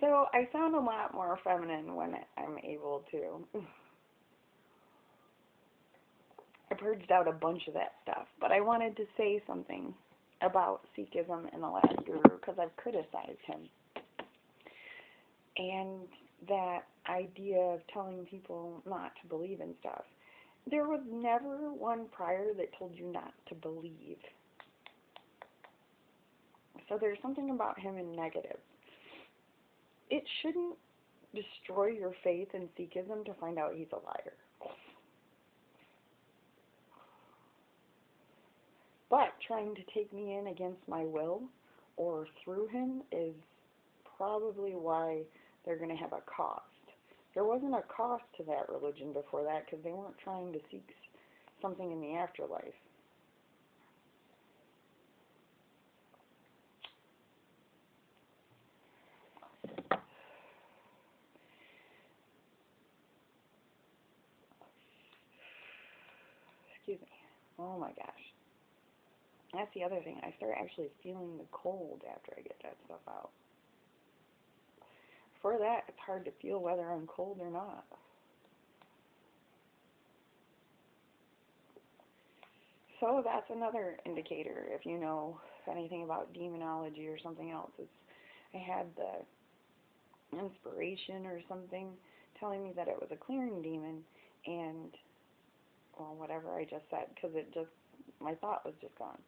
So I sound a lot more feminine when I'm able to. I purged out a bunch of that stuff, but I wanted to say something about Sikhism in the last guru because I've criticized him. And that idea of telling people not to believe in stuff. There was never one prior that told you not to believe. So there's something about him in negative. It shouldn't destroy your faith in Sikhism to find out he's a liar. But trying to take me in against my will or through him is probably why they're going to have a cost. There wasn't a cost to that religion before that because they weren't trying to seek something in the afterlife. Excuse me. Oh my gosh. That's the other thing. I start actually feeling the cold after I get that stuff out. For that, it's hard to feel whether I'm cold or not. So that's another indicator if you know anything about demonology or something else. I had the inspiration or something telling me that it was a clearing demon and, well, whatever I just said because my thought was just gone.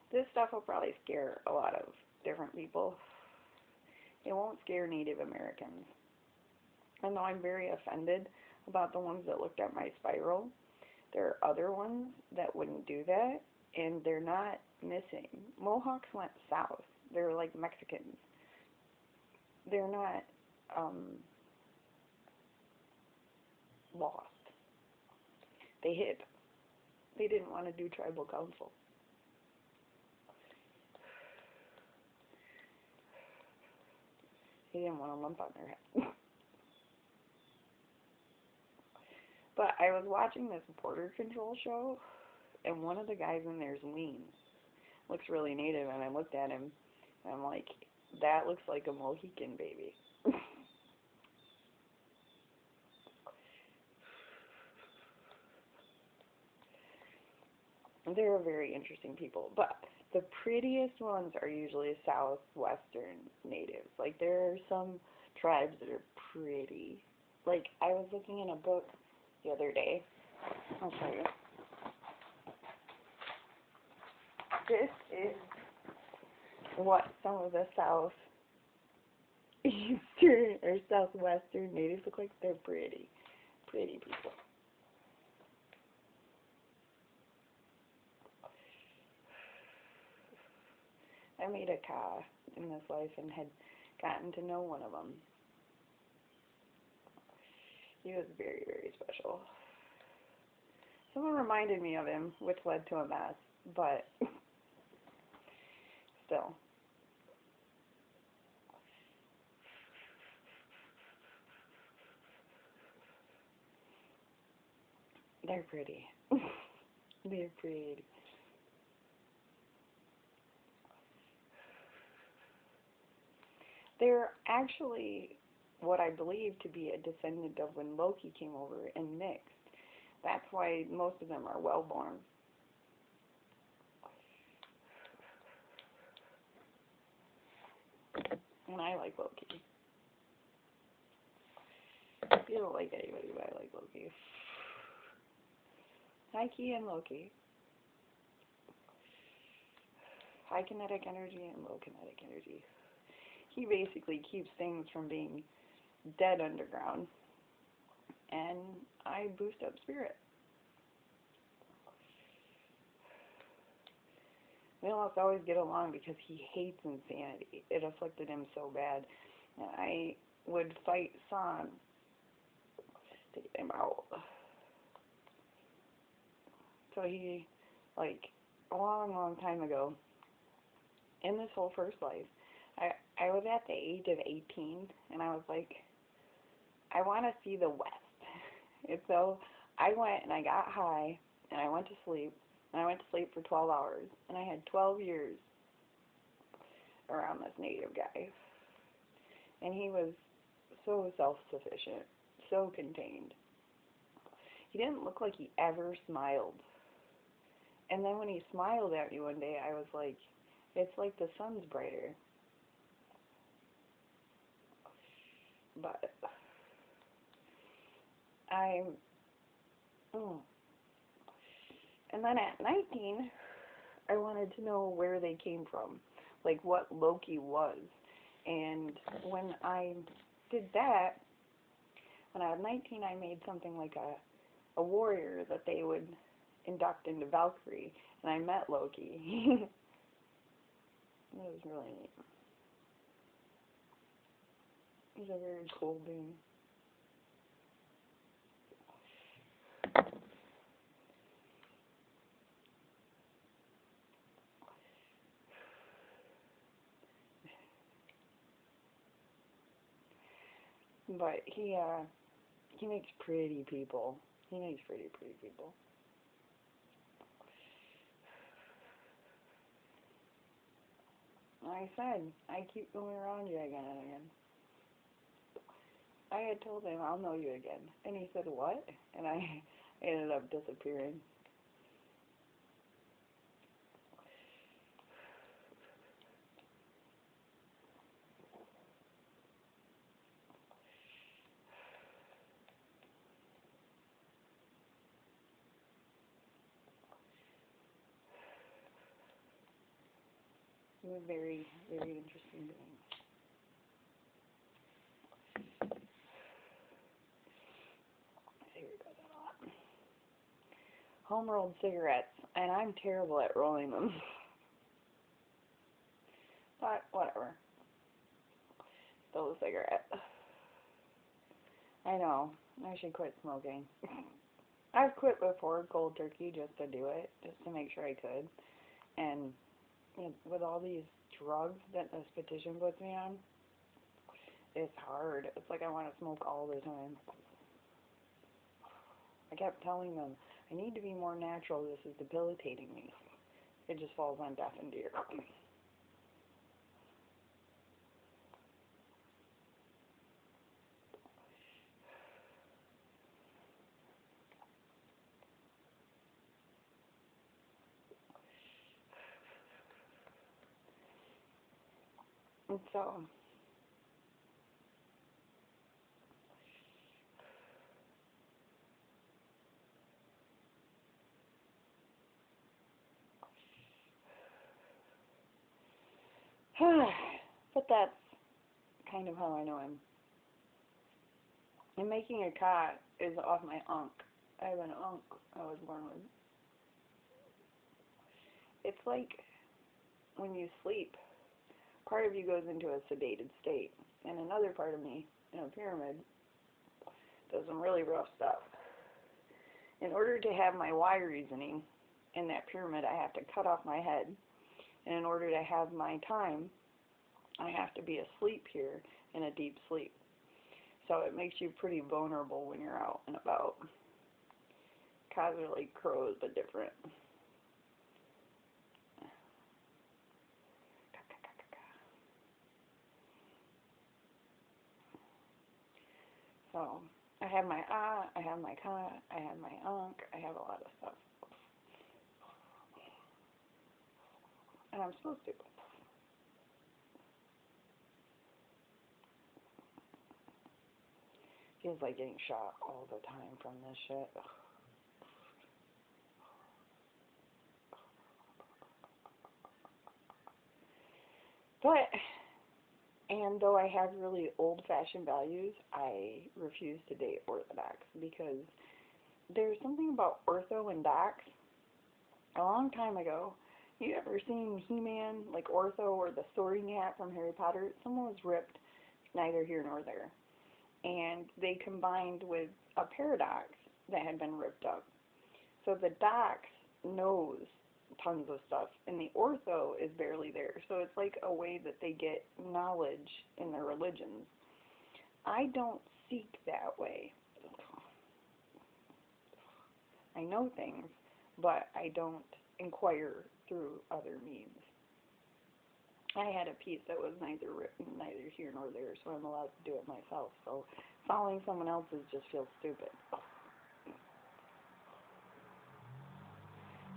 This stuff will probably scare a lot of different people. It won't scare Native Americans. And though I'm very offended about the ones that looked at my spiral, there are other ones that wouldn't do that, and they're not missing. Mohawks went south. They're like Mexicans. They're not lost. They hid. They didn't want to do tribal council. They didn't want a lump on their head. But I was watching this border control show, and one of the guys in there's lean. Looks really native, and I looked at him, and I'm like, that looks like a Mohican baby. They're very interesting people, but the prettiest ones are usually southwestern natives. Like, there are some tribes that are pretty. Like, I was looking in a book the other day. I'll show you. This is what some of the southeastern or southwestern natives look like. They're pretty. Pretty people. I made a ka in this life and had gotten to know one of them. He was very, very special. Someone reminded me of him, which led to a mess, but still. They're pretty. They're pretty. They're actually what I believe to be a descendant of when Loki came over and mixed. That's why most of them are well-born. And I like Loki. You don't like anybody, but I like Loki. Nike and Loki. High kinetic energy and low kinetic energy. He basically keeps things from being dead underground. And I boost up spirit. We almost always get along because he hates insanity. It afflicted him so bad. And I would fight San to get him out. So he, like, a long, long time ago, in this whole first life, I was at the age of 18, and I was like, I want to see the West. And so I went and I got high and I went to sleep. And I went to sleep for 12 hours. And I had 12 years around this native guy. And he was so self-sufficient, so contained. He didn't look like he ever smiled. And then when he smiled at me one day, I was like, it's like the sun's brighter. But I, mm. And then at 19, I wanted to know where they came from, like what Loki was. And when I did that, when I was 19, I made something like a warrior that they would induct into Valkyrie, and I met Loki. It was really neat. He's a very cool being. But he makes pretty people. He makes pretty people. Like I said, I keep going around you again and again. I had told him, I'll know you again. And he said, what? And I ended up disappearing. He was very, very interesting being. Cigarette goes a lot. Home rolled cigarettes, and I'm terrible at rolling them. But whatever. Still a cigarette. I know. I should quit smoking. I've quit before cold turkey just to do it, just to make sure I could. And you know, with all these drugs that this petition puts me on, it's hard. It's like I want to smoke all the time. I kept telling them, I need to be more natural. This is debilitating me. It just falls on deaf and ear. And so, but that's kind of how I know him. And making a cat is off my unk. I have an unk I was born with. It's like when you sleep, part of you goes into a sedated state, and another part of me, in a pyramid, does some really rough stuff. In order to have my why reasoning in that pyramid, I have to cut off my head. And in order to have my time, I have to be asleep here in a deep sleep. So it makes you pretty vulnerable when you're out and about. Cats are like crows, but different. So I have my I have my ka, I have my unk, I have a lot of stuff. And I'm supposed to. Feels like getting shot all the time from this shit. But, and though I have really old-fashioned values, I refuse to date Orthodox because there's something about Ortho and Dox. A long time ago, you ever seen He-Man, like Ortho or the Sorting Hat from Harry Potter? Someone was ripped, neither here nor there. And they combined with a paradox that had been ripped up. So the Dox knows tons of stuff, and the Ortho is barely there. So it's like a way that they get knowledge in their religions. I don't seek that way. I know things, but I don't inquire through other means. I had a piece that was neither written, neither here nor there, so I'm allowed to do it myself. So following someone else's just feels stupid.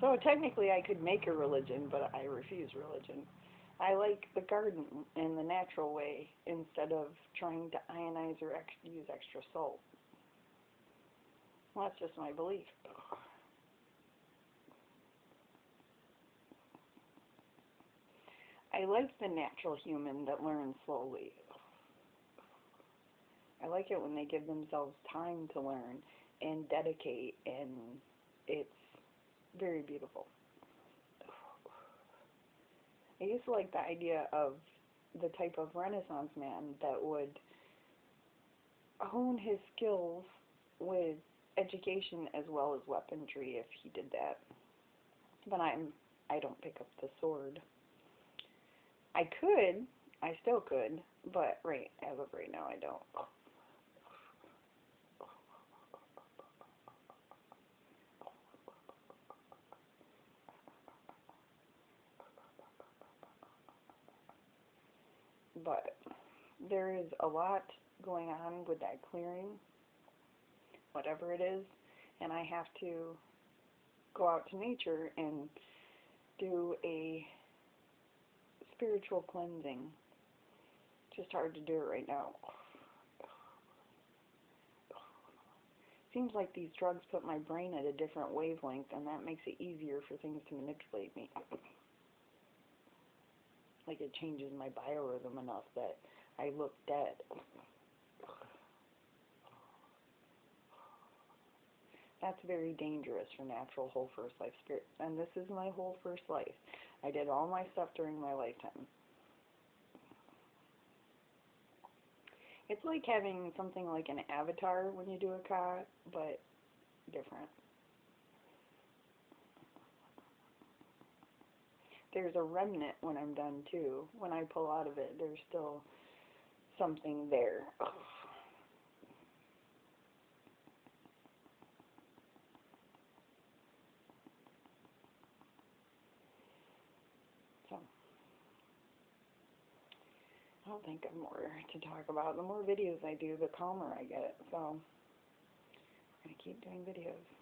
So technically I could make a religion, but I refuse religion. I like the garden in the natural way instead of trying to ionize or use extra salt. Well, that's just my belief. I like the natural human that learns slowly. I like it when they give themselves time to learn and dedicate, and it's very beautiful. I used to like the idea of the type of Renaissance man that would hone his skills with education as well as weaponry if he did that. But I don't pick up the sword. I could, I still could, but as of right now I don't. But there is a lot going on with that clearing, whatever it is, and I have to go out to nature and do a spiritual cleansing. It's just hard to do it right now. Seems like these drugs put my brain at a different wavelength, and that makes it easier for things to manipulate me. Like it changes my biorhythm enough that I look dead. That's very dangerous for natural whole first life spirit. And this is my whole first life. I did all my stuff during my lifetime. It's like having something like an avatar when you do a ka, but different. There's a remnant when I'm done too. When I pull out of it, there's still something there. So I don't think of more to talk about. The more videos I do, the calmer I get. So I'm going to keep doing videos.